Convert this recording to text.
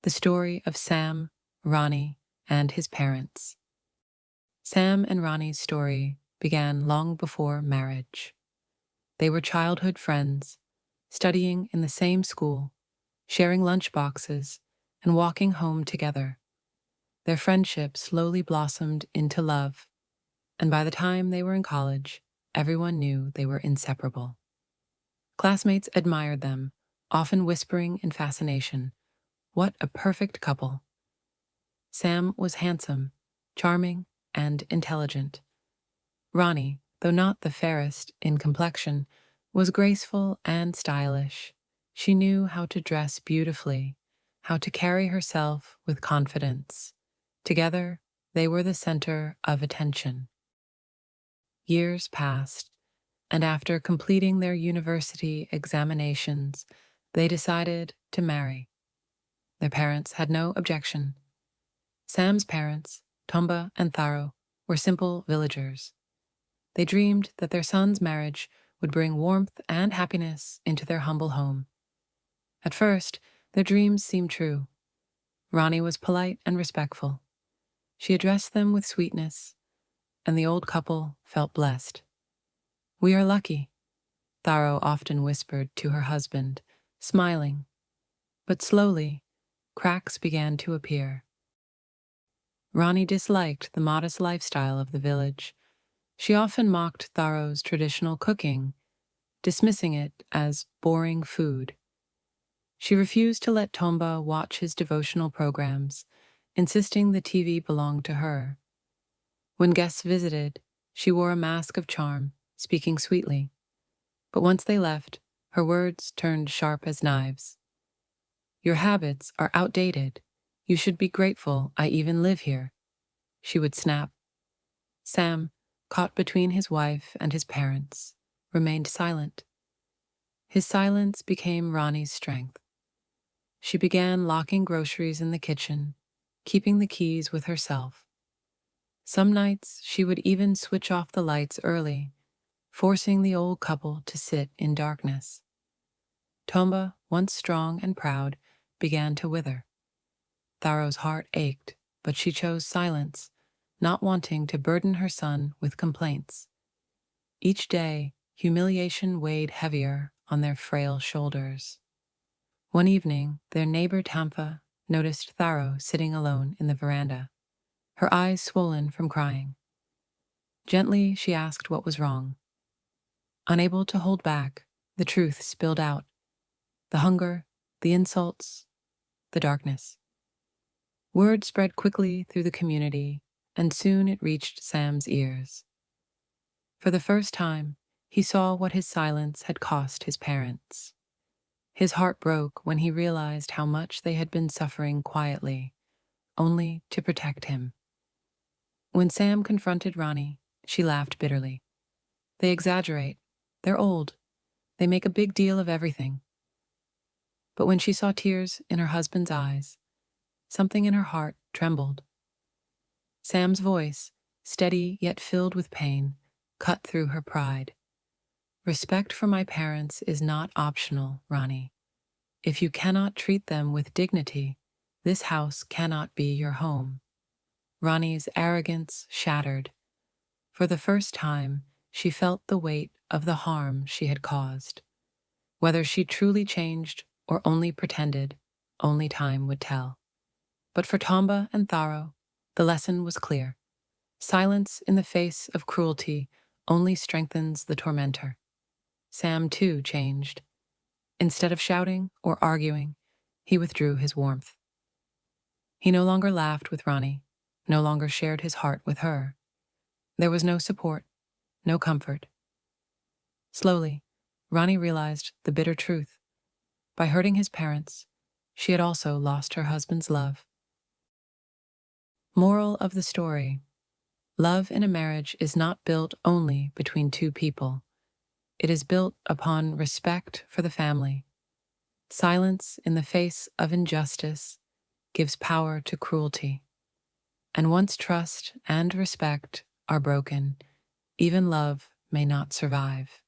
the story of Sam, Rani, and his parents. Sam and Rani's story began long before marriage. They were childhood friends, studying in the same school, sharing lunch boxes, and walking home together. Their friendship slowly blossomed into love, and by the time they were in college, everyone knew they were inseparable. Classmates admired them, often whispering in fascination, "What a perfect couple." Sam was handsome, charming, and intelligent. Rani, though not the fairest in complexion, was graceful and stylish. She knew how to dress beautifully, how to carry herself with confidence. Together, they were the center of attention. Years passed, and after completing their university examinations, they decided to marry. Their parents had no objection. Sam's parents, Tomba and Tharo, were simple villagers. They dreamed that their son's marriage would bring warmth and happiness into their humble home. At first, their dreams seemed true. Rani was polite and respectful. She addressed them with sweetness, and the old couple felt blessed. "We are lucky," Tharo often whispered to her husband, smiling. But slowly, cracks began to appear. Rani disliked the modest lifestyle of the village. She often mocked Tharo's traditional cooking, dismissing it as boring food. She refused to let Tomba watch his devotional programs, insisting the TV belonged to her. When guests visited, she wore a mask of charm, speaking sweetly. But once they left, her words turned sharp as knives. "Your habits are outdated. You should be grateful I even live here," she would snap. Sam, caught between his wife and his parents, remained silent. His silence became Rani's strength. She began locking groceries in the kitchen, keeping the keys with herself. Some nights she would even switch off the lights early, forcing the old couple to sit in darkness. Tomba, once strong and proud, began to wither. Tharo's heart ached, but she chose silence, not wanting to burden her son with complaints. Each day, humiliation weighed heavier on their frail shoulders. One evening, their neighbor Tampa noticed Tharo sitting alone in the veranda, her eyes swollen from crying. Gently, she asked what was wrong. Unable to hold back, the truth spilled out: the hunger, the insults, the darkness. Word spread quickly through the community, and soon it reached Sam's ears. For the first time, he saw what his silence had cost his parents. His heart broke when he realized how much they had been suffering quietly, only to protect him. When Sam confronted Rani, she laughed bitterly. "They exaggerate. They're old. They make a big deal of everything." But when she saw tears in her husband's eyes, something in her heart trembled. Sam's voice, steady yet filled with pain, cut through her pride. "Respect for my parents is not optional, Rani. If you cannot treat them with dignity, this house cannot be your home." Rani's arrogance shattered. For the first time, she felt the weight of the harm she had caused. Whether she truly changed or only pretended, only time would tell. But for Tomba and Tharo, the lesson was clear. Silence in the face of cruelty only strengthens the tormentor. Sam, too, changed. Instead of shouting or arguing, he withdrew his warmth. He no longer laughed with Rani, no longer shared his heart with her. There was no support, no comfort. Slowly, Rani realized the bitter truth. By hurting his parents, she had also lost her husband's love. Moral of the story: love in a marriage is not built only between two people. It is built upon respect for the family. Silence in the face of injustice gives power to cruelty. And once trust and respect are broken, even love may not survive.